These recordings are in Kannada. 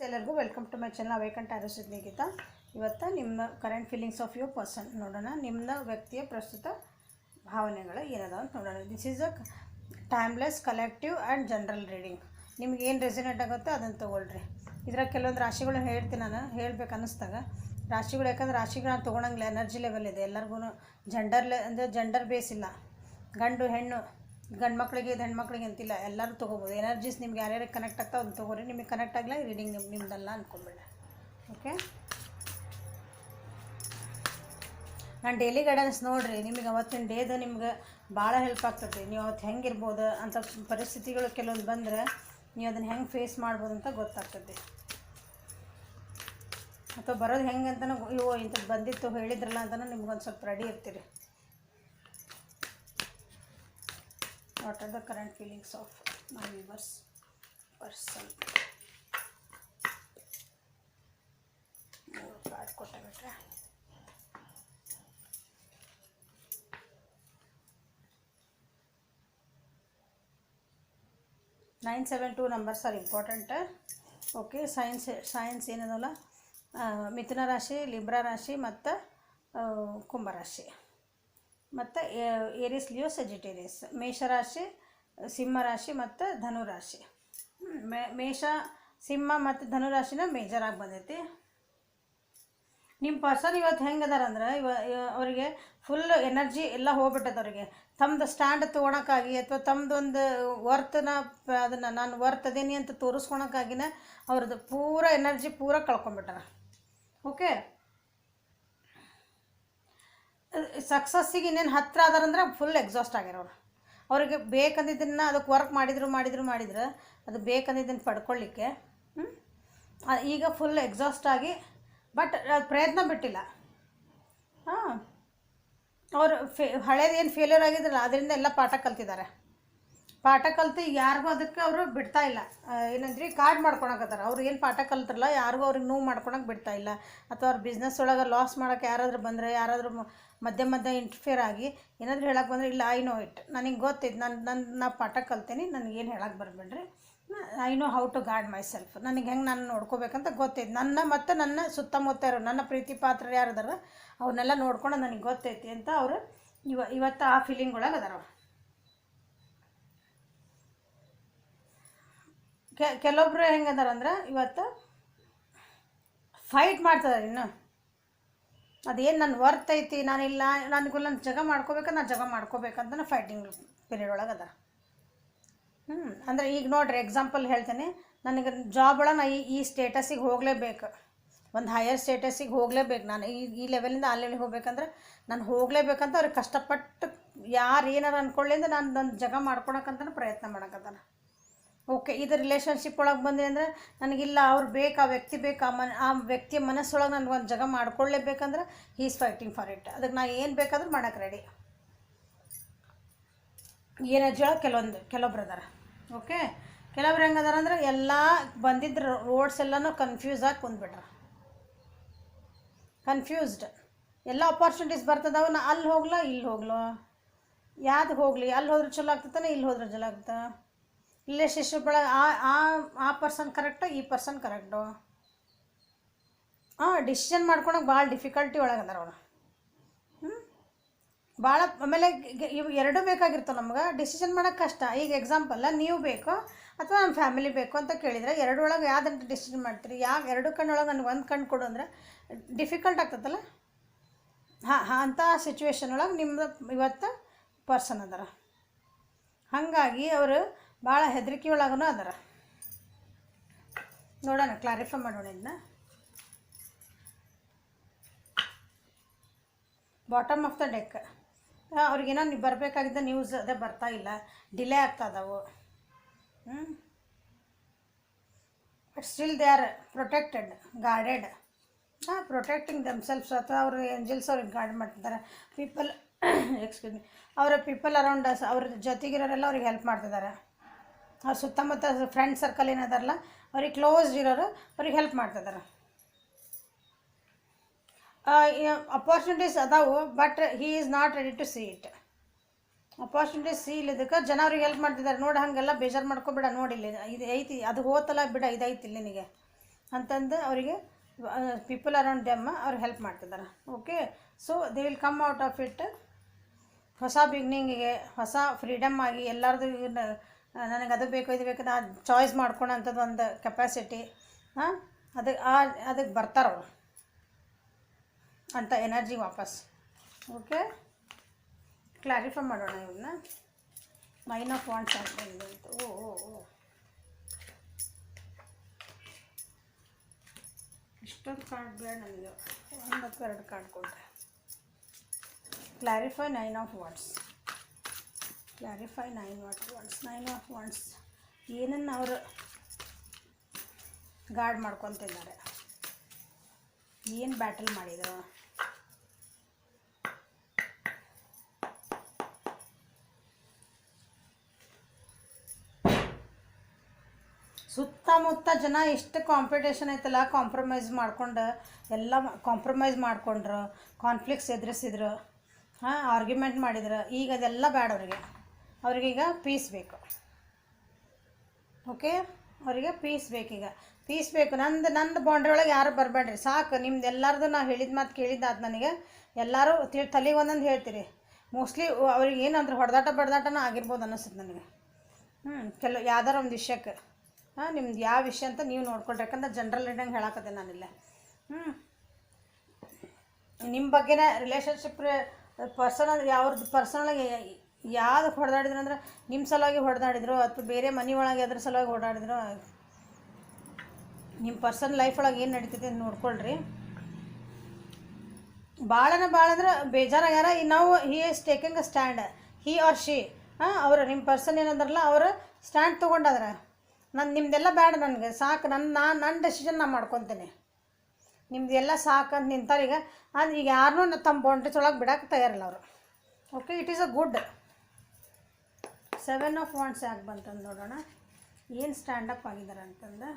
ಎಲ್ಲರಿಗೂ welcome to my channel awaken tarots with Nikhita. ಇವತ್ತು ನಿಮ್ಮ current feelings of your person ನೋಡೋಣ. ನಿಮ್ಮ ವ್ಯಕ್ತಿಯ ಪ್ರಸ್ತುತ ಭಾವನೆಗಳು ಏನದ ಅಂತ ನೋಡೋಣ. This is a timeless collective and general reading. ನಿಮ್ಗೆ ಏನು ರೆಸಿನೇಟ್ ಆಗುತ್ತೋ ಅದನ್ನು ತೊಗೊಳ್ರಿ. ಇದ್ರಾಗ ಕೆಲವೊಂದು ರಾಶಿಗಳು ಹೇಳ್ತೀನಿ, ನಾನು ಹೇಳ್ಬೇಕು ಅನ್ನಿಸ್ದಾಗ ರಾಶಿಗಳು. ಯಾಕಂದ್ರೆ ರಾಶಿಗಳು ನಾನು ತೊಗೊಳಂಗಿಲ್ಲ, ಎನರ್ಜಿ ಲೆವೆಲ್ ಇದೆ ಎಲ್ಲರಿಗೂ. ಅಂದರೆ ಜೆಂಡರ್ ಬೇಸ್ ಇಲ್ಲ, ಗಂಡು ಹೆಣ್ಣು, ಗಂಡು ಮಕ್ಕಳಿಗೆ ಇದು ಹೆಣ್ಮಕ್ಳಿಗೆ ಅಂತಿಲ್ಲ, ಎಲ್ಲರೂ ತೊಗೋಬೋದು. ಎನರ್ಜೀಸ್ ನಿಮ್ಗೆ ಯಾರ್ಯಾರಿಗೆ ಕನೆಕ್ಟ್ ಆಗ್ತಾವೆ ಅದನ್ನು ತೊಗೋರಿ. ನಿಮಗೆ ಕನೆಕ್ಟ್ ಆಗಲ್ಲ ರೀಡಿಂಗ್ ನಿಮ್ದಲ್ಲ ಅಂದ್ಕೊಂಬೇಡ. ಓಕೆ, ನಾನು ಡೈಲಿ ಗೈಡೆನ್ಸ್ ನೋಡಿರಿ. ನಿಮಗೆ ಅವತ್ತಿನ ಡೇದು ನಿಮ್ಗೆ ಭಾಳ ಹೆಲ್ಪ್ ಆಗ್ತದೆ. ನೀವು ಅವತ್ತು ಹೆಂಗಿರ್ಬೋದು ಅಂಥ ಪರಿಸ್ಥಿತಿಗಳು ಕೆಲವೊಂದು ಬಂದರೆ ನೀವು ಅದನ್ನು ಹೆಂಗೆ ಫೇಸ್ ಮಾಡ್ಬೋದು ಅಂತ ಗೊತ್ತಾಗ್ತದೆ. ಅಥವಾ ಬರೋದು ಹೆಂಗೆ ಅಂತಲೂ ಇಂಥದ್ದು ಬಂದಿತ್ತು ಹೇಳಿದ್ರಲ್ಲ ಅಂತಲೂ ನಿಮ್ಗೊಂದು ಸ್ವಲ್ಪ ರೆಡಿ ಇರ್ತೀರಿ. What are the current feelings of my viewers person? ಮೂರು ಕಾರ್ಡ್ ಕೊಟ್ಟಾಗ್ಬಿಟ್ರೆ nine 7 2 numbers are important. Okay, signs ಏನದಲ್ಲ, ಮಿಥುನ ರಾಶಿ, ಲಿಬ್ರಾ ರಾಶಿ ಮತ್ತು ಕುಂಭರಾಶಿ ಮತ್ತು ಏರಿಸ್, ಲಿಯೋ, ಸೆಜಿಟೇರಿಯಸ್. ಮೇಷರಾಶಿ, ಸಿಂಹರಾಶಿ ಮತ್ತು ಧನುರಾಶಿ. ಮೇಷ, ಸಿಂಹ ಮತ್ತು ಧನುರಾಶಿನ ಮೇಜರಾಗಿ ಬಂದೈತಿ. ನಿಮ್ಮ ಪರ್ಸನ್ ಇವತ್ತು ಹೆಂಗೆ ಅದಾರ ಅಂದ್ರೆ ಅವರಿಗೆ ಫುಲ್ ಎನರ್ಜಿ ಎಲ್ಲ ಹೋಗ್ಬಿಟ್ಟದ. ಅವರಿಗೆ ತಮ್ಮದು ಸ್ಟ್ಯಾಂಡ್ ತೊಗೊಳಕ್ಕಾಗಿ ಅಥವಾ ತಮ್ಮದೊಂದು ವರ್ತನ ಅದನ್ನು ನಾನು ವರ್ತ್ ಅದೇನಿ ಅಂತ ತೋರಿಸ್ಕೊಳಕ್ಕಾಗಿನ ಅವ್ರದ್ದು ಪೂರ ಎನರ್ಜಿ ಪೂರ ಕಳ್ಕೊಂಬಿಟ್ಟಾರ. ಓಕೆ, ಸಕ್ಸಸ್ಸಿಗೆ ಇನ್ನೇನು ಹತ್ತಿರ ಅದಾರಂದ್ರೆ ಫುಲ್ ಎಕ್ಸಾಸ್ಟ್ ಆಗ್ಯಾರವ್ರು. ಅವ್ರಿಗೆ ಬೇಕಂದಿದ್ದನ್ನು ಅದಕ್ಕೆ ವರ್ಕ್ ಮಾಡಿದ್ರು ಅದು ಬೇಕಂದಿದ್ದನ್ನು ಪಡ್ಕೊಳ್ಳಿಕ್ಕೆ ಈಗ ಫುಲ್ ಎಕ್ಸಾಸ್ಟ್ ಆಗಿ, ಬಟ್ ಪ್ರಯತ್ನ ಬಿಟ್ಟಿಲ್ಲ. ಹಾಂ, ಅವರು ಹಳೇದೇನು ಫೇಲ್ಯೂರ್ ಆಗಿದ್ರಲ್ಲ ಅದರಿಂದ ಎಲ್ಲ ಪಾಠ ಕಲ್ತಿದ್ದಾರೆ. ಪಾಠ ಕಲ್ತು ಯಾರಿಗೂ ಅದಕ್ಕೆ ಅವರು ಬಿಡ್ತಾ ಇಲ್ಲ. ಏನಂದ್ರಿ, ಕಾರ್ಡ್ ಮಾಡ್ಕೊಳಕತ್ತಾರೆ. ಅವ್ರು ಏನು ಪಾಠ ಕಲ್ತಿರಲ್ಲ ಯಾರಿಗೂ ಅವ್ರಿಗೆ ನೋವು ಮಾಡ್ಕೊಳಕ್ಕೆ ಬಿಡ್ತಾ ಇಲ್ಲ. ಅಥವಾ ಅವ್ರ ಬಿಸ್ನೆಸ್ ಒಳಗೆ ಲಾಸ್ ಮಾಡೋಕ್ಕೆ ಯಾರಾದರೂ ಬಂದರೆ, ಯಾರಾದರೂ ಮಧ್ಯೆ ಇಂಟರ್ಫಿಯರ್ ಆಗಿ ಏನಾದರೂ ಹೇಳಕ್ಕೆ ಬಂದರೆ, ಇಲ್ಲ ಐ ನೋ ಇಟ್, ನನಗೆ ಗೊತ್ತಿದ್ದು, ನಾ ಪಾಠ ಕಲ್ತೀನಿ, ನನಗೇನು ಹೇಳಕ್ಕೆ ಬರಬೇಡ್ರಿ, I know how to guard myself, ನನಗೆ ಹೆಂಗೆ ನಾನು ನೋಡ್ಕೋಬೇಕಂತ ಗೊತ್ತೈತಿ. ಮತ್ತು ನನ್ನ ಸುತ್ತಮುತ್ತ ಇರೋ ನನ್ನ ಪ್ರೀತಿ ಪಾತ್ರರು ಯಾರದಾರ ಅವನ್ನೆಲ್ಲ ನೋಡ್ಕೊಂಡು ನನಗೆ ಗೊತ್ತೈತಿ ಅಂತ ಅವರು ಇವತ್ತು ಆ ಫೀಲಿಂಗ್ ಒಳಗೆ ಅದಾರ. ಕೆಲವೊಬ್ರು ಹೆಂಗದಾರ ಅಂದ್ರೆ ಇವತ್ತು ಫೈಟ್ ಮಾಡ್ತಿದ್ದಾರೆ. ಇನ್ನು ಅದೇನು ನನ್ನ ವರ್ತ್ ಐತಿ, ನಾನಿಲ್ಲ, ನನಗೂ ನಾನು ಜಗ ಮಾಡ್ಕೋಬೇಕಂತ ನಾನು ಜಗ ಮಾಡ್ಕೋಬೇಕಂತ ಫೈಟಿಂಗ್ ಪೀರಿಯಡ್ ಒಳಗೆ ಅದ. ಅಂದರೆ ಈಗ ನೋಡ್ರಿ, ಎಕ್ಸಾಂಪಲ್ ಹೇಳ್ತೇನೆ. ನನಗೆ ಜಾಬ್ ಒಳಗೆ ನಾ ಈ ಸ್ಟೇಟಸಿಗೆ ಹೋಗಲೇಬೇಕು, ಒಂದು ಹೈಯರ್ ಸ್ಟೇಟಸಿಗೆ ಹೋಗಲೇಬೇಕು. ನಾನು ಈ ಲೆವೆಲಿಂದ ಆ ಲೆವೆಲಿಗೆ ಹೋಗ್ಬೇಕಂದ್ರೆ ನಾನು ಹೋಗಲೇಬೇಕಂತ ಅವ್ರಿಗೆ ಕಷ್ಟಪಟ್ಟು ಯಾರು ಏನಾರು ಅಂದ್ಕೊಳ್ಳಿ ಅಂದ್ರೆ ನಾನು ನನ್ನ ಜಗ ಮಾಡ್ಕೊಳಕ್ಕಂತ ಪ್ರಯತ್ನ ಮಾಡೋಕ್ಕಂತಾನೆ. ಓಕೆ, ಇದು ರಿಲೇಷನ್ಶಿಪ್ ಒಳಗೆ ಬಂದೆ ಅಂದರೆ ನನಗಿಲ್ಲ, ಅವ್ರು ಬೇಕು, ಆ ವ್ಯಕ್ತಿ ಬೇಕು, ಆ ವ್ಯಕ್ತಿಯ ಮನಸ್ಸೊಳಗೆ ನನಗೆ ಒಂದು ಜಗ ಮಾಡ್ಕೊಳ್ಳೇಬೇಕಂದ್ರೆ he is fighting for it. ಅದಕ್ಕೆ ನಾನು ಏನು ಬೇಕಾದ್ರೂ ಮಾಡೋಕ್ಕೆ ರೆಡಿ. ಎನರ್ಜಿ ಒಳಗೆ ಕೆಲವೊಬ್ರು ಅದಾರ. ಓಕೆ, ಕೆಲವ್ರು ಹೆಂಗದಾರ ಅಂದ್ರೆ ಎಲ್ಲ ಬಂದಿದ್ದ ರೋಡ್ಸ್ ಎಲ್ಲನೂ ಕನ್ಫ್ಯೂಸ್ ಆಗಿ ಕುಂದ್ಬಿಟ್ರ. ಕನ್ಫ್ಯೂಸ್ಡ್, ಎಲ್ಲ ಅಪಾರ್ಚುನಿಟೀಸ್ ಬರ್ತದವ, ನಾ ಅಲ್ಲಿ ಹೋಗ್ಲಾ ಇಲ್ಲಿ ಹೋಗ್ಲೋ, ಯಾವ್ದು ಹೋಗಲಿ, ಅಲ್ಲಿ ಹೋದ್ರೆ ಚಲೋ ಆಗ್ತತಾನೆ, ಇಲ್ಲಿ ಹೋದ್ರೆ ಚಲೋ ಆಗ್ತದೆ. ರಿಲೇಷನ್ಶಿಪ್ ಒಳಗೆ ಆ ಪರ್ಸನ್ ಕರೆಕ್ಟು, ಈ ಪರ್ಸನ್ ಕರೆಕ್ಟು. ಡಿಸಿಷನ್ ಮಾಡ್ಕೊಳಕ್ಕೆ ಭಾಳ ಡಿಫಿಕಲ್ಟಿ ಒಳಗೆ ಅದಾರ ಅವರು. ಭಾಳ ಆಮೇಲೆ ಇವು ಎರಡೂ ಬೇಕಾಗಿರ್ತವೆ ನಮ್ಗೆ. ಡಿಸಿಷನ್ ಮಾಡೋಕ್ಕೆ ಕಷ್ಟ. ಈಗ ಎಕ್ಸಾಂಪಲ್ಲ, ನೀವು ಬೇಕು ಅಥವಾ ನಮ್ಮ ಫ್ಯಾಮಿಲಿ ಬೇಕು ಅಂತ ಕೇಳಿದರೆ ಎರಡರೊಳಗೆ ಯಾವ್ದಂತ ಡಿಸಿಷನ್ ಮಾಡ್ತೀರಿ? ಎರಡು ಕಣ್ಣೊಳಗೆ ನನಗೆ ಒಂದು ಕಣ್ಣು ಕೊಡು ಅಂದರೆ ಡಿಫಿಕಲ್ಟ್ ಆಗ್ತದಲ್ಲ. ಅಂಥ ಸಿಚುವೇಶನ್ ಒಳಗೆ ನಿಮ್ಮದು ಇವತ್ತು ಪರ್ಸನ್ ಅದಾರ. ಹಾಗಾಗಿ ಅವರು ಭಾಳ ಹೆದರಿಕೆ ಒಳಗೂ ಅದಾರ. ನೋಡೋಣ, ಕ್ಲಾರಿಫೈ ಮಾಡೋಣ ಇದನ್ನ. ಬಾಟಮ್ ಆಫ್ ದ ಡೆಕ್, ಅವ್ರಿಗೇನೋ ನೀವು ಬರಬೇಕಾಗಿದ್ದ ನ್ಯೂಸ್ ಅದೇ ಬರ್ತಾ ಇಲ್ಲ, ಡಿಲೇ ಆಗ್ತಾ ಇದಾವೆ. But still they are protected, guarded. Protecting themselves. ಅಥವಾ ಅವರು ಏಂಜಲ್ಸ್ ಅವ್ರಿಗೆ ಗಾರ್ಡ್ ಮಾಡ್ತಿದ್ದಾರೆ. ಎಕ್ಸ್ಕ್ಯೂಸ್ ಮಿ, ಅವರ ಪೀಪಲ್ ಅರೌಂಡ್ ಅಸ್, ಅವ್ರ ಜೊತೆಗಿರೋರೆಲ್ಲ ಅವ್ರಿಗೆ ಹೆಲ್ಪ್ ಮಾಡ್ತಿದ್ದಾರೆ. ಅವ್ರ ಸುತ್ತಮುತ್ತ ಫ್ರೆಂಡ್ ಸರ್ಕಲ್ ಏನದಾರಲ್ಲ ಅವ್ರಿಗೆ ಕ್ಲೋಸ್ಡ್ ಇರೋರು ಅವ್ರಿಗೆ ಹೆಲ್ಪ್ ಮಾಡ್ತಿದ್ದಾರೆ. ಅಪಾರ್ಚುನಿಟೀಸ್ ಅದಾವು, but he is not ready to see it. Opportunities ಇಲ್ಲದಕ್ಕೆ ಜನ ಅವ್ರಿಗೆ ಹೆಲ್ಪ್ ಮಾಡ್ತಿದ್ದಾರೆ. ನೋಡಿ, ಹಾಗೆಲ್ಲ ಬೇಜಾರು ಮಾಡ್ಕೊಬೇಡ, ನೋಡಿಲ್ಲ ಇದು ಐತಿ, ಅದು ಹೋತಲ್ಲ ಬಿಡ, ಇದೈತಿ ಇಲ್ಲಿ ನಿನಗೆ ಅಂತಂದು ಅವರಿಗೆ ಪೀಪಲ್ ಅರೌಂಡ್ ದೆಮ್ ಅವ್ರು ಹೆಲ್ಪ್ ಮಾಡ್ತಿದ್ದಾರೆ. Okay, so they will come out of it ಹೊಸ ಬಿಗ್ನಿಂಗಿಗೆ, ಹೊಸ ಫ್ರೀಡಮ್ ಆಗಿ ಎಲ್ಲರದು ನನಗೆ ಅದು ಬೇಕು ಇದು ಬೇಕು ನಾ ಚಾಯ್ಸ್ ಮಾಡ್ಕೊಳೋಂಥದ್ದು ಒಂದು ಕೆಪಾಸಿಟಿ ಅದಕ್ಕೆ ಬರ್ತಾರವ್ರು ಅಂತ ಎನರ್ಜಿ ವಾಪಸ್. ಓಕೆ, ಕ್ಲಾರಿಫೈ ಮಾಡೋಣ ಇವನ್ನ. 9 ಆಫ್ ವಾಂಡ್ಸ್ ಆಗ್ತಾಯಿದೆ ಅಂತ. ಇಷ್ಟೊಂದು ಕಾರ್ಡ್ ಬೇಡ ನನಗೆ, 1 ಅಥವಾ 2 ಕಾರ್ಡ್ ಕೊಟ್ಟರೆ. Clarify 9 of wands. Clarify 9 of wands ಏನನ್ನು ಅವರು ಗಾರ್ಡ್ ಮಾಡ್ಕೊತಿದ್ದಾರೆ, ಏನು ಬ್ಯಾಟಲ್ ಮಾಡಿದರು, ಸುತ್ತಮುತ್ತ ಜನ ಎಷ್ಟು ಕಾಂಪಿಟೇಷನ್ ಐತಲ್ಲ, ಕಾಂಪ್ರಮೈಸ್ ಮಾಡ್ಕೊಂಡು ಎಲ್ಲ ಕಾಂಪ್ರಮೈಸ್ ಮಾಡ್ಕೊಂಡ್ರು, ಕಾನ್ಫ್ಲಿಕ್ಟ್ಸ್ ಎದುರಿಸಿದ್ರು, ಆರ್ಗ್ಯುಮೆಂಟ್ ಮಾಡಿದ್ರು. ಈಗ ಅದೆಲ್ಲ ಬೇಡ ಅವ್ರಿಗೀಗ ಪೀಸ್ ಬೇಕು. ಓಕೆ, ಅವರಿಗೆ ಪೀಸ್ ಬೇಕೀಗ, ಪೀಸ್ ಬೇಕು. ನಂದು ಬೌಂಡ್ರಿ ಒಳಗೆ ಯಾರು ಬರಬೇಡ್ರಿ, ಸಾಕು. ನಿಮ್ದು ಎಲ್ಲರದು ನಾವು ಹೇಳಿದ ಮಾತು ಕೇಳಿದ್ದಾದ ನನಗೆ. ಎಲ್ಲರೂ ತಲೆಗೆ ಒಂದೊಂದು ಹೇಳ್ತೀರಿ. ಮೋಸ್ಟ್ಲಿ ಅವ್ರಿಗೆ ಏನಂದ್ರೆ ಹೊಡೆದಾಟನೂ ಆಗಿರ್ಬೋದು ಅನ್ನಿಸ್ತದೆ ನನಗೆ. ಯಾವ್ದಾರ ಒಂದು ವಿಷಯಕ್ಕೆ ನಿಮ್ದು ಯಾವ ವಿಷಯ ಅಂತ ನೀವು ನೋಡ್ಕೊಳ್ರಿ. ಯಾಕಂದ್ರೆ ಜನರಲ್ ರೀಡಿಂಗ್ ಹೇಳಕತ್ತೆ ನಾನಿಲ್ಲ. ನಿಮ್ಮ ಬಗ್ಗೆನೇ ರಿಲೇಷನ್ಶಿಪ್ ಪರ್ಸನಲ್ ಯಾವ್ದು ಪರ್ಸನಲಾಗಿ ಯಾವ್ದಕ್ಕೆ ಹೊಡೆದಾಡಿದ್ರು ಅಂದ್ರೆ ನಿಮ್ಮ ಸಲುವಾಗಿ ಹೊಡೆದಾಡಿದ್ರು ಅಥವಾ ಬೇರೆ ಮನೆ ಒಳಗೆ ಅದ್ರ ಸಲುವಾಗಿ ಹೊಡೆದಾಡಿದ್ರು. ನಿಮ್ಮ ಪರ್ಸನಲ್ ಲೈಫ್ ಒಳಗೆ ಏನು ನಡೀತೈತೆ ಅಂತ ನೋಡ್ಕೊಳ್ರಿ. ಭಾಳ ಅಂದ್ರೆ ಬೇಜಾರಾಗ್ಯಾರ. ನಾವು he is taking a stand, he or she. ಅವರು ನಿಮ್ಮ ಪರ್ಸನ್ ಏನಂದ್ರಲ್ಲ ಅವರು ಸ್ಟ್ಯಾಂಡ್ ತೊಗೊಂಡಾದ್ರೆ ನಿಮ್ಮದೆಲ್ಲ ಬೇಡ, ನನಗೆ ಸಾಕು, ನನ್ನ ಡೆಸಿಷನ್ ನಾನು ಮಾಡ್ಕೊತೀನಿ, ನಿಮ್ದು ಎಲ್ಲ ಸಾಕು ಅಂತ ನಿಂತಾರೀಗ. ಈಗ ಯಾರನ್ನೂ ತಮ್ಮ ಬೌಂಡ್ರೀಸ್ ಒಳಗೆ ಬಿಡೋಕೆ ತಯಾರಿಲ್ಲ ಅವರು. Okay, it is a good. 7 of wands ಯಾಕೆ ಬಂತಂದು ನೋಡೋಣ, ಏನು ಸ್ಟ್ಯಾಂಡಪ್ ಆಗಿದ್ದಾರೆ ಅಂತಂದು.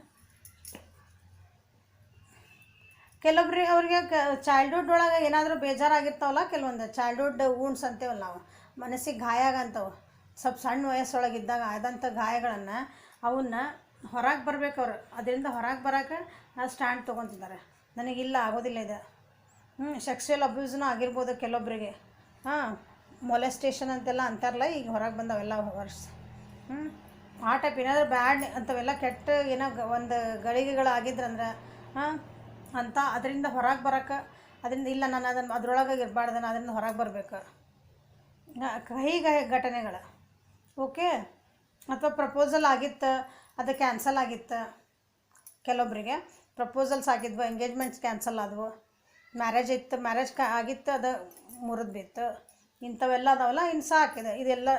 ಕೆಲವೊಬ್ರಿಗೆ ಅವ್ರಿಗೆ ಚೈಲ್ಡ್ಹುಡ್ ಒಳಗೆ ಏನಾದರೂ ಬೇಜಾರಾಗಿರ್ತಾವಲ್ಲ, ಕೆಲವೊಂದು ಚೈಲ್ಡ್ಹುಡ್ ವೂಂಡ್ಸ್ ಅಂತೇವಲ್ಲ ನಾವು, ಮನಸ್ಸಿಗೆ ಗಾಯ ಆಗಂತವು. ಸ್ವಲ್ಪ ಸಣ್ಣ ವಯಸ್ಸೊಳಗಿದ್ದಾಗ ಆದಂಥ ಗಾಯಗಳನ್ನು ಅವನ್ನ ಹೊರಗೆ ಬರ್ಬೇಕು ಅವರು. ಅದರಿಂದ ಹೊರಗೆ ಬರೋಕೆ ಸ್ಟ್ಯಾಂಡ್ ತೊಗೊತಿದ್ದಾರೆ. ನನಗಿಲ್ಲ, ಆಗೋದಿಲ್ಲ ಇದು. ಸೆಕ್ಸುವಲ್ ಅಬ್ಯೂಸ್ನೂ ಆಗಿರ್ಬೋದು ಕೆಲವೊಬ್ಬರಿಗೆ. ಮೊಲೆಸ್ಟೇಷನ್ ಅಂತೆಲ್ಲ ಅಂತಾರಲ್ಲ, ಈಗ ಹೊರಗೆ ಬಂದವೆಲ್ಲ ವರ್ಷ. ಆ ಟೈಪ್ ಏನಾದರೂ ಬ್ಯಾಡ್ ಅಂಥವೆಲ್ಲ ಕೆಟ್ಟ ಏನೋ ಒಂದು ಗಳಿಗೆಗಳಾಗಿದ್ರಂದ್ರೆ ಅಂತ ಅದರಿಂದ ಹೊರಗೆ ಬರೋಕೆ, ಅದರಿಂದ ಇಲ್ಲ ನಾನು ಅದರೊಳಗೆ ಇರಬಾರ್ದು, ನಾನು ಅದರಿಂದ ಹೊರಗೆ ಬರಬೇಕು. ಕಹಿ ಘಟನೆಗಳು. ಓಕೆ, ಅಥವಾ ಪ್ರಪೋಸಲ್ ಆಗಿತ್ತು, ಅದು ಕ್ಯಾನ್ಸಲ್ ಆಗಿತ್ತು. ಕೆಲವೊಬ್ಬರಿಗೆ ಪ್ರಪೋಸಲ್ಸ್ ಆಗಿದ್ವು, ಎಂಗೇಜ್ಮೆಂಟ್ಸ್ ಕ್ಯಾನ್ಸಲ್ ಆದವು. ಮ್ಯಾರೇಜ್ ಇತ್ತು, ಮ್ಯಾರೇಜ್ ಆಗಿತ್ತು, ಅದು ಮುರಿದು ಬಿತ್ತು. ಇಂಥವೆಲ್ಲ ಅದಾವಲ್ಲ, ಇನ್ನು ಸಾಕಿದೆ ಇದೆಲ್ಲ.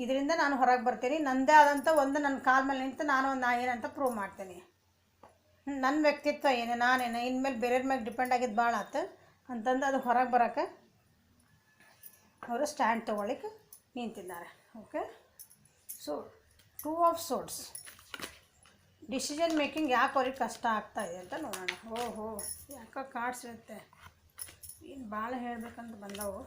ಇದರಿಂದ ನಾನು ಹೊರಗೆ ಬರ್ತೀನಿ, ನನ್ನದೇ ಆದಂಥ ಒಂದು ನನ್ನ ಕಾಲ ಮೇಲೆ ನಿಂತು ನಾನು ಏನಂತ ಪ್ರೂವ್ ಮಾಡ್ತೀನಿ. ನನ್ನ ವ್ಯಕ್ತಿತ್ವ ಏನೇ, ನಾನೇನು ಇನ್ಮೇಲೆ ಬೇರೆಯವ್ರ ಮೇಲೆ ಡಿಪೆಂಡ್ ಆಗಿದ್ದು ಭಾಳ ಆಯ್ತು ಅಂತಂದು ಅದು ಹೊರಗೆ ಬರೋಕ್ಕೆ ಅವರು ಸ್ಟ್ಯಾಂಡ್ ತೊಗೊಳ್ಳಿಕ್ಕೆ ನಿಂತಿದ್ದಾರೆ. Okay, so 2 of swords. Decision making ಯಾಕೆ ಅವ್ರಿಗೆ ಕಷ್ಟ ಆಗ್ತಾಯಿದೆ ಅಂತ ನೋಡೋಣ. ಯಾಕೆ ಕಾರ್ಡ್ಸ್ ಇರುತ್ತೆ, ಏನು ಭಾಳ ಹೇಳಬೇಕಂತ ಬಂದವು.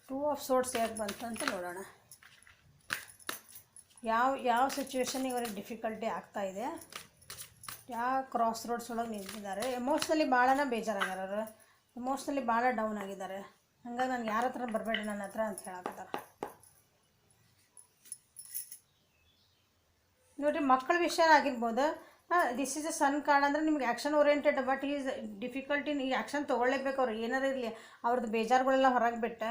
ಟೂ ಆಫ್ ಸೋರ್ಡ್ಸ್ ಯಾಕೆ ಬಂತಂತ ನೋಡೋಣ. ಯಾವ ಸಿಚುವೇಶನಿಗೆ ಅವ್ರಿಗೆ ಡಿಫಿಕಲ್ಟಿ ಆಗ್ತಾಯಿದೆ, ಯಾವ ಕ್ರಾಸ್ ರೋಡ್ಸ್ ಒಳಗೆ ನಿಂತಿದ್ದಾರೆ. ಎಮೋಷ್ನಲಿ ಭಾಳನ ಬೇಜಾರಾಗ್ಯಾರ ಅವರು, ಎಮೋಷ್ನಲಿ ಭಾಳ ಡೌನ್ ಆಗಿದ್ದಾರೆ. ಹಂಗಾಗಿ ನನಗೆ ಯಾರ ಹತ್ರ ಬರಬೇಡಿ ನನ್ನ ಹತ್ರ ಅಂತ ಹೇಳಕತ್ತಾರೆ. ನೋಡಿರಿ, ಮಕ್ಕಳ ವಿಷಯ ಆಗಿರ್ಬೋದು. This is a sun card ಅಂದರೆ ನಿಮ್ಗೆ action oriented, but is difficulty. ಈ ಆ್ಯಕ್ಷನ್ ತೊಗೊಳ್ಳೇಬೇಕು ಅವ್ರು, ಏನಾರು ಇರಲಿ. ಅವ್ರದ್ದು ಬೇಜಾರುಗಳೆಲ್ಲ ಹೊರಗೆ ಬಿಟ್ಟು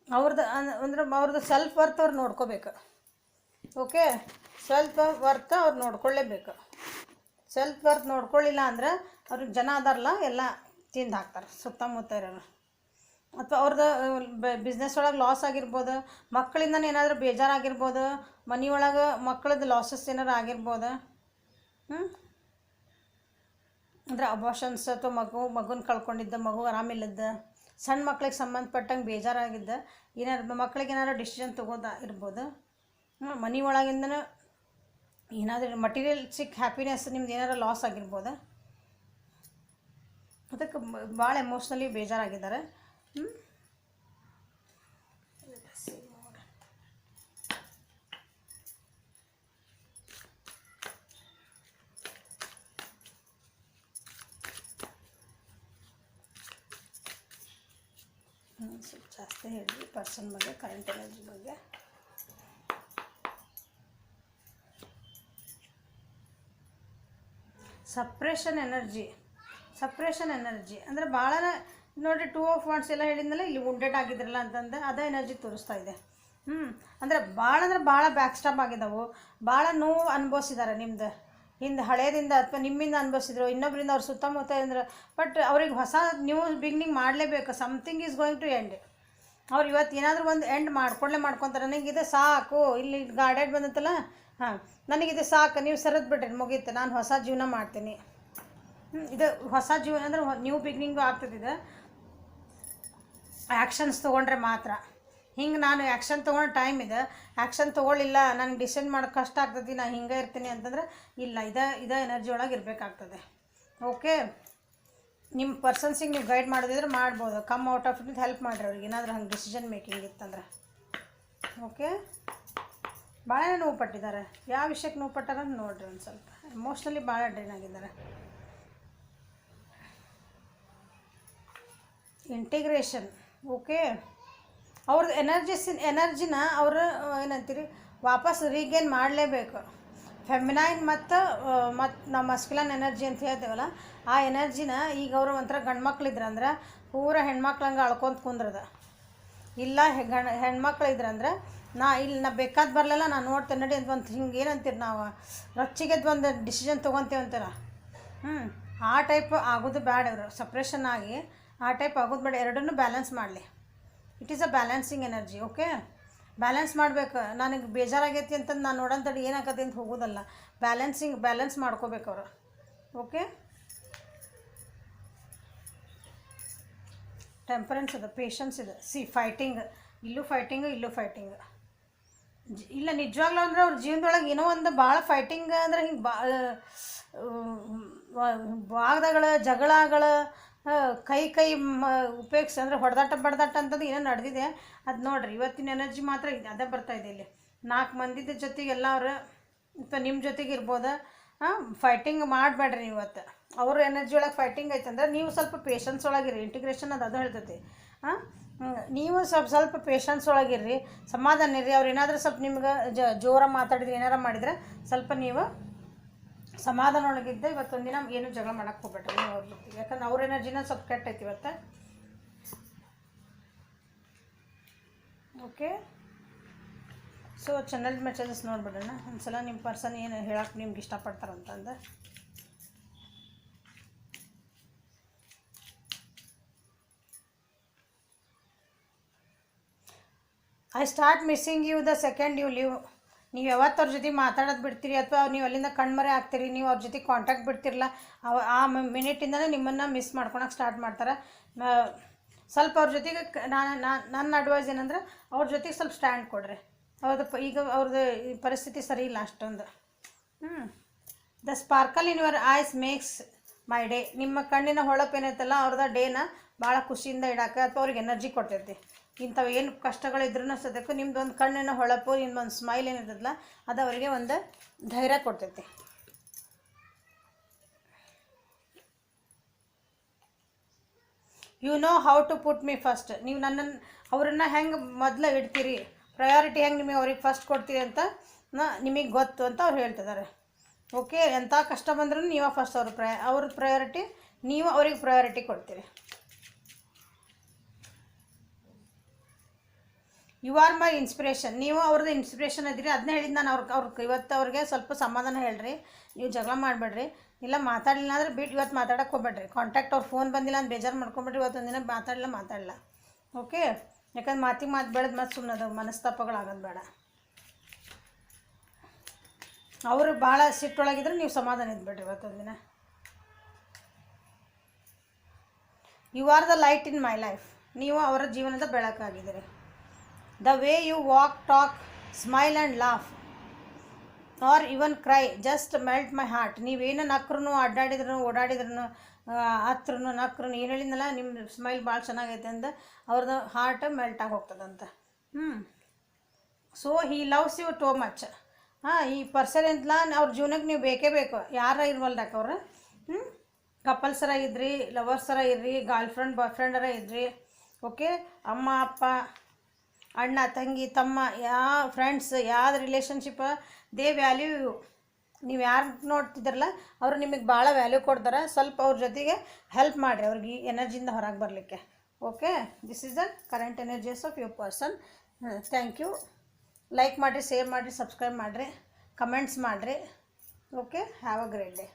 ಅವ್ರದ್ದು ಸೆಲ್ಫ್ ವರ್ತ್ ಅವ್ರು ನೋಡ್ಕೋಬೇಕು. ಓಕೆ, ಸೆಲ್ಫ್ ವರ್ತ್ ಅವ್ರು ನೋಡ್ಕೊಳ್ಳೇಬೇಕು. ಸೆಲ್ಫ್ ವರ್ತ್ ನೋಡ್ಕೊಳ್ಳಿಲ್ಲ ಅಂದ್ರೆ ಅವ್ರಿಗೆ ಜನ ಅದಾರಲ್ಲ ಎಲ್ಲ ತಿಂದು ಹಾಕ್ತಾರೆ ಸುತ್ತಮುತ್ತ ಇರೋರು. ಅಥವಾ ಅವ್ರದ್ದು ಬಿಸ್ನೆಸ್ ಒಳಗೆ ಲಾಸ್ ಆಗಿರ್ಬೋದು, ಮಕ್ಕಳಿಂದನೇ ಏನಾದರೂ ಬೇಜಾರಾಗಿರ್ಬೋದು, ಮನೆಯೊಳಗೆ ಮಕ್ಕಳದ್ದು ಲಾಸಸ್ ಏನಾರು ಆಗಿರ್ಬೋದು. ಅಂದರೆ ಅಬಾರ್ಷನ್ಸ್ ಅಥವಾ ಮಗುನ ಕಳ್ಕೊಂಡಿದ್ದ, ಮಗು ಆರಾಮಿಲ್ಲದ್ದು, ಸಣ್ಣ ಮಕ್ಳಿಗೆ ಸಂಬಂಧಪಟ್ಟಂಗೆ ಬೇಜಾರಾಗಿದ್ದ, ಏನಾರು ಮಕ್ಳಿಗೆ ಏನಾರು ಡಿಸಿಷನ್ ತೊಗೋದ ಇರ್ಬೋದು. ಮನೆ ಒಳಗಿಂದನೂ ಏನಾದರೂ ಮಟೀರಿಯಲ್ಸಿಕ್ ಹ್ಯಾಪಿನೆಸ್ ನಿಮ್ದು ಏನಾರು ಲಾಸ್ ಆಗಿರ್ಬೋದು. ಅದಕ್ಕೆ ಭಾಳ ಎಮೋಷ್ನಲಿ ಬೇಜಾರಾಗಿದ್ದಾರೆ. ಸ್ವಲ್ಪ ಜಾಸ್ತಿ ಹೇಳ್ರಿ ಪರ್ಸನ್ ಬಗ್ಗೆ, ಕರೆಂಟ್ ಎನರ್ಜಿ ಬಗ್ಗೆ. ಸಪ್ರೇಷನ್ ಎನರ್ಜಿ ಅಂದರೆ ಭಾಳ ನೋಡಿರಿ 2 ಆಫ್ ವಾಂಡ್ಸ್ ಎಲ್ಲ ಹೇಳಿದ್ಮೇಲೆ ಇಲ್ಲಿ ವುಂಡೆಡ್ ಆಗಿದ್ರಲ್ಲ ಅಂತಂದು ಅದೇ ಎನರ್ಜಿ ತೋರಿಸ್ತಾ ಇದೆ. ಅಂದರೆ ಭಾಳ ಬ್ಯಾಕ್ ಸ್ಟಾಪ್ ಆಗಿದ್ದಾವೆ, ಭಾಳ ನೋವು ಅನುಭವಿಸಿದ್ದಾರೆ ನಿಮ್ದು ಹಿಂದೆ ಹಳೇದಿಂದ ಅಥವಾ ನಿಮ್ಮಿಂದ ಅನುಭವಿಸಿದ್ರು, ಇನ್ನೊಬ್ಬರಿಂದ ಅವ್ರು ಸುತ್ತಮುತ್ತ ಅಂದ್ರೆ. ಬಟ್ ಅವ್ರಿಗೆ ಹೊಸ ನ್ಯೂ ಬಿಗಿನಿಂಗ್ ಮಾಡಲೇಬೇಕು. Something is going to end. ಅವ್ರು ಇವತ್ತು ಏನಾದರೂ ಒಂದು ಎಂಡ್ ಮಾಡ್ಕೊತಾರೆ. ನನಗಿದೆ ಸಾಕು, ಇಲ್ಲಿ ಗಾರ್ಡೆಡ್ ಬಂದತ್ತಲ್ಲ, ನನಗಿದೆ ಸಾಕು, ನೀವು ಸರಿದು ಬಿಡ್ರಿ, ಮುಗೀತು, ನಾನು ಹೊಸ ಜೀವನ ಮಾಡ್ತೀನಿ. ಇದು ಹೊಸ ಜೀವನ ಅಂದ್ರೆ ನ್ಯೂ ಬಿಗಿನಿಂಗು ಆಗ್ತದಿದೆ ಆ್ಯಕ್ಷನ್ಸ್ ತೊಗೊಂಡ್ರೆ ಮಾತ್ರ. ಹಿಂಗೆ ನಾನು ಆ್ಯಕ್ಷನ್ ತೊಗೊಂಡು ಟೈಮ್ ಇದೆ, ಆ್ಯಕ್ಷನ್ ತೊಗೊಳ್ಳಿಲ್ಲ, ನನಗೆ ಡಿಸೈಡ್ ಮಾಡೋಕ್ಕೆ ಕಷ್ಟ ಆಗ್ತದೆ, ನಾನು ಹಿಂಗೆ ಇರ್ತೀನಿ ಅಂತಂದ್ರೆ ಇಲ್ಲ, ಇದೇ ಎನರ್ಜಿ ಒಳಗೆ ಇರಬೇಕಾಗ್ತದೆ. ಓಕೆ, ನಿಮ್ಮ ಪರ್ಸನ್ಸಿಗೆ ನೀವು ಗೈಡ್ ಮಾಡೋದಿದ್ರೆ ಮಾಡ್ಬೋದು. Come out of it help ಮಾಡಿರಿ ಅವ್ರಿಗೆ, ಏನಾದರೂ ಹಂಗೆ ಡಿಸಿಷನ್ ಮೇಕಿಂಗ್ ಇತ್ತಂದ್ರೆ. ಓಕೆ, ಭಾಳ ನೋವು ಪಟ್ಟಿದ್ದಾರೆ. ಯಾವ ವಿಷಯಕ್ಕೆ ನೋವು ಪಟ್ಟಾರ ಅಂತ ನೋಡಿರಿ. ಒಂದು ಸ್ವಲ್ಪ ಎಮೋಷ್ನಲಿ ಭಾಳ ಡ್ರೈನ್ ಆಗಿದ್ದಾರೆ. ಇಂಟಿಗ್ರೇಷನ್. ಓಕೆ, ಅವ್ರದ್ದು ಎನರ್ಜಿನ ಅವರು ಏನಂತೀರಿ ವಾಪಸ್ ರೀಗೇನ್ ಮಾಡಲೇಬೇಕು. ಫೆಮಿನೈನ್ ಮತ್ತು ನಾವು ಮಸ್ಕ್ಯುಲನ್ ಎನರ್ಜಿ ಅಂತ ಹೇಳ್ತೀವಲ್ಲ, ಆ ಎನರ್ಜಿನ ಈಗ ಅವರು ಒಂಥರ ಗಂಡ್ಮಕ್ಳಿದ್ರಂದ್ರೆ ಪೂರ ಹೆಣ್ಮಕ್ಳಂಗೆ ಅಳ್ಕೊಂತ ಕುಂದ್ರದ. ಇಲ್ಲ ಹೆಣ್ಮಕ್ಳು ಇದ್ರಂದ್ರೆ ನಾ ಬೇಕಾದ ಬರಲಿಲ್ಲ, ನಾನು ನೋಡ್ತೇನೆ ನಡಿ ಅಂತ ಒಂದು ಹಿಂಗೆ ಏನಂತೀರಿ ನಾವು ರೊಚ್ಚಿಗೆದ್ದು ಒಂದು ಡಿಸಿಷನ್ ತೊಗೊತೇವೆ ಅಂತೀರ. ಆ ಟೈಪ್ ಆಗೋದು ಬೇಡ. ಅವರು ಸಪ್ರೇಷನ್ ಆಗಿ ಆ ಟೈಪ್ ಆಗೋದು ಬೇಡ. ಎರಡನ್ನೂ ಬ್ಯಾಲೆನ್ಸ್ ಮಾಡಲಿ. It is a balancing energy. Okay, balance ಮಾಡಬೇಕು. ನನಗೆ ಬೇಜಾರಾಗೈತಿ ಅಂತಂದು ನಾನು ನೋಡೋಂಥದ್ದು ಏನಾಗತ್ತೆ ಅಂತ ಹೋಗೋದಲ್ಲ. ಬ್ಯಾಲೆನ್ಸ್ ಮಾಡ್ಕೋಬೇಕು ಅವರು. ಓಕೆ, ಟೆಂಪರೆನ್ಸ್ ಇದೆ, ಪೇಷನ್ಸ್ ಇದೆ. ಫೈಟಿಂಗ್, ಇಲ್ಲೂ ಫೈಟಿಂಗ್ ಇಲ್ಲ ನಿಜವಾಗ್ಲೂ ಅಂದ್ರೆ ಅವ್ರ ಜೀವನದೊಳಗೆ ಏನೋ ಒಂದು ಭಾಳ ಫೈಟಿಂಗ್ ಅಂದ್ರೆ ಹಿಂಗೆ ವಾದಗಳು, ಜಗಳಗಳು, ಕೈ ಉಪಯೋಗಿಸಿ ಅಂದರೆ ಹೊಡೆದಾಟ ಅಂತಂದು ಏನೋ ನಡೆದಿದೆ. ಅದು ನೋಡಿರಿ, ಇವತ್ತಿನ ಎನರ್ಜಿ ಮಾತ್ರ ಅದೇ ಬರ್ತಾಯಿದೆ. ಇಲ್ಲಿ 4 ಮಂದಿದ ಜೊತೆಗೆಲ್ಲ ಅವರು ಅಥವಾ ನಿಮ್ಮ ಜೊತೆಗೆ ಇರ್ಬೋದು. ಫೈಟಿಂಗ್ ಮಾಡಬೇಡ್ರಿ ನೀವು ಇವತ್ತು. ಅವ್ರ ಎನರ್ಜಿ ಒಳಗೆ ಫೈಟಿಂಗ್ ಐತಂದ್ರೆ ನೀವು ಸ್ವಲ್ಪ ಪೇಷನ್ಸ್ ಒಳಗಿರಿ. ಇಂಟಿಗ್ರೇಷನ್ ಅದು ಹೇಳ್ತೈತಿ. ನೀವು ಸ್ವಲ್ಪ ಪೇಷನ್ಸ್ ಒಳಗಿರ್ರಿ, ಸಮಾಧಾನ ಇರ್ರಿ. ಅವ್ರು ಏನಾದರೂ ಸ್ವಲ್ಪ ನಿಮ್ಗೆ ಜೋರಾಗಿ ಮಾತಾಡಿದ್ರೆ ಏನಾರು ಮಾಡಿದರೆ ಸ್ವಲ್ಪ ನೀವು ಸಮಾಧಾನ ಒಳಗಿದ್ದೆ ಇವತ್ತೊಂದಿನ ಏನು ಜಗಳ ಮಾಡೋಕ್ಕೆ ಹೋಗ್ಬೇಡ್ರಿ ನೀವು ಅವ್ರ ಜೊತೆಗೆ. ಯಾಕಂದ್ರೆ ಅವ್ರ ಎನರ್ಜಿನ ಸ್ವಲ್ಪ ಕೆಟ್ಟೈತಿ ಇವತ್ತು. ಓಕೆ, ಸೊ ಚಾನಲ್ ಮೆಸೇಜಸ್ ನೋಡ್ಬಿಡೋಣ ಒಂದ್ಸಲ. ನಿಮ್ಮ ಪರ್ಸನ್ ಏನು ಹೇಳಕ್ಕೆ ನಿಮ್ಗೆ ಇಷ್ಟಪಡ್ತಾರಂತಂದು. I start missing you the second you leave. ನೀವು ಯಾವತ್ತು ಅವ್ರ ಜೊತೆ ಮಾತಾಡೋದು ಬಿಡ್ತೀರಿ ಅಥವಾ ನೀವು ಅಲ್ಲಿಂದ ಕಣ್ಮರೆ ಆಗ್ತೀರಿ, ನೀವು ಅವ್ರ ಜೊತೆ ಕಾಂಟ್ಯಾಕ್ಟ್ ಬಿಡ್ತಿರಲ್ಲ, ಆ ಮಿನಿಟಿಂದನೇ ನಿಮ್ಮನ್ನು ಮಿಸ್ ಮಾಡ್ಕೊಳಕ್ಕೆ ಸ್ಟಾರ್ಟ್ ಮಾಡ್ತಾರೆ. ಸ್ವಲ್ಪ ಅವ್ರ ಜೊತೆಗೆ ನನ್ನ ಅಡ್ವೈಸ್ ಏನಂದ್ರೆ ಅವ್ರ ಜೊತೆಗೆ ಸ್ವಲ್ಪ ಸ್ಟ್ಯಾಂಡ್ ಕೊಡ್ರಿ. ಈಗ ಅವ್ರದ್ದು ಪರಿಸ್ಥಿತಿ ಸರಿ ಇಲ್ಲ ಅಷ್ಟೊಂದು. The sparkle in your eyes makes my day. ನಿಮ್ಮ ಕಣ್ಣಿನ ಹೊಳಪು ಏನೈತಲ್ಲ ಅವ್ರದ್ದು ಡೇನ ಭಾಳ ಖುಷಿಯಿಂದ ಇಡೋಕೆ ಅಥವಾ ಅವ್ರಿಗೆ ಎನರ್ಜಿ ಕೊಡ್ತೈತಿ. ಇಂಥವು ಏನು ಕಷ್ಟಗಳಿದ್ರೂ ಸದ್ಯಕ್ಕೂ ನಿಮ್ದು ಒಂದು ಕಣ್ಣಿನ ಹೊಳಪು, ನಿಮ್ಮೊಂದು ಸ್ಮೈಲ್ ಏನಿರ್ತದಲ್ಲ ಅದು ಅವರಿಗೆ ಒಂದು ಧೈರ್ಯ ಕೊಡ್ತೈತಿ. You know how to put me first. ನೀವು ಅವ್ರನ್ನ ಹೆಂಗೆ ಮೊದಲು ಇಡ್ತೀರಿ, ಪ್ರಯಾರಿಟಿ ಹೆಂಗೆ ನಿಮಗೆ ಅವ್ರಿಗೆ ಫಸ್ಟ್ ಕೊಡ್ತೀರಿ ಅಂತ ನಿಮಗೆ ಗೊತ್ತು ಅಂತ ಅವ್ರು ಹೇಳ್ತಿದ್ದಾರೆ. ಓಕೆ, ಎಂಥ ಕಷ್ಟ ಬಂದ್ರೂ ನೀವು ಫಸ್ಟ್ ಅವ್ರ ಪ್ರಯಾರಿಟಿ, ನೀವು ಅವ್ರಿಗೆ ಪ್ರಯಾರಿಟಿ ಕೊಡ್ತೀರಿ. You are my inspiration. ನೀವು ಅವ್ರದ್ದು ಇನ್ಸ್ಪಿರೇಷನ್ ಇದ್ದೀರಿ. ಅದನ್ನೇ ಹೇಳಿದ್ದು ನಾನು ಇವತ್ತು ಅವ್ರಿಗೆ ಸ್ವಲ್ಪ ಸಮಾಧಾನ ಹೇಳ್ರಿ. ನೀವು ಜಗಳ ಮಾಡಬೇಡ್ರಿ. ಇಲ್ಲ ಮಾತಾಡಲಿಲ್ಲ ಅಂದ್ರೆ ಇವತ್ತು ಮಾತಾಡೋಕೆ ಹೋಗ್ಬೇಡ್ರಿ. ಕಾಂಟ್ಯಾಕ್ಟ್ ಅವ್ರ ಫೋನ್ ಬಂದಿಲ್ಲ ಅಂತ ಬೇಜಾರು ಮಾಡ್ಕೊಂಬಿಡ್ರಿ. ಇವತ್ತೊಂದಿನ ಮಾತಾಡಲ್ಲ. ಓಕೆ, ಯಾಕಂದ್ರೆ ಮಾತು ಬೆಳೆದು ಮತ್ತೆ ಸುಮ್ಮನೆ ಮನಸ್ತಾಪಗಳಾಗೋದು ಬೇಡ. ಅವರು ಭಾಳ ಸಿಟ್ಟೊಳಗಿದ್ರೆ ನೀವು ಸಮಾಧಾನ ಇದ್ಬಿಡ್ರಿ ಇವತ್ತೊಂದಿನ. You are the light in my life. ನೀವು ಅವರ ಜೀವನದ ಬೆಳಕಾಗಿದ್ದೀರಿ. The way you walk, talk, smile and laugh or even cry just melt my heart. ನೀವೇನು ನಕ್ರೂ, ಅಡ್ಡಾಡಿದ್ರು, ಓಡಾಡಿದ್ರು, ಹತ್ರೂ ನಕ್ರೂ, ಏನು ಹೇಳಿದ್ನಲ್ಲ ನಿಮ್ಮ ಸ್ಮೈಲ್ ಭಾಳ ಚೆನ್ನಾಗೈತೆ ಅಂದ ಅವ್ರದ್ದು ಹಾರ್ಟ್ ಮೆಲ್ಟಾಗಿ ಹೋಗ್ತದಂತ. So he loves you too much. ಈ ಪರ್ಸನ್ ಅಂತಲ್ಲ ಅವ್ರ ಜೀವನಕ್ಕೆ ನೀವು ಬೇಕೇ ಬೇಕು. ಯಾರ ಇರ್ವಲ್ದಾಕ ಅವ್ರು ಕಪಲ್ಸರ ಇದ್ರಿ, ಲವರ್ಸರ ಇರ್ರಿ, ಗರ್ಲ್ ಫ್ರೆಂಡ್ ಬಾಯ್ ಫ್ರೆಂಡರ ಇದ್ರಿ. ಓಕೆ. ಅಮ್ಮ ಅಪ್ಪ, ಅಣ್ಣ ತಂಗಿ ತಮ್ಮ, ಯಾವ ಫ್ರೆಂಡ್ಸ್, ಯಾವ್ದು ರಿಲೇಷನ್ಶಿಪ್, ದೇ ವ್ಯಾಲ್ಯೂ ಯು. ನೀವು ಯಾರು ನೋಡ್ತಿದ್ರಲ್ಲ ಅವರು ನಿಮಗೆ ಭಾಳ ವ್ಯಾಲ್ಯೂ ಕೊಡ್ತಾರೆ. ಸ್ವಲ್ಪ ಅವ್ರ ಜೊತೆಗೆ ಹೆಲ್ಪ್ ಮಾಡಿರಿ ಅವ್ರಿಗೆ ಈ ಎನರ್ಜಿಯಿಂದ ಹೊರಗೆ ಬರಲಿಕ್ಕೆ. Okay, this is the current energies of your person. Thank you. Like ಮಾಡಿರಿ, ಶೇರ್ ಮಾಡಿರಿ, ಸಬ್ಸ್ಕ್ರೈಬ್ ಮಾಡಿರಿ, ಕಮೆಂಟ್ಸ್ ಮಾಡಿರಿ. Okay, have a great day.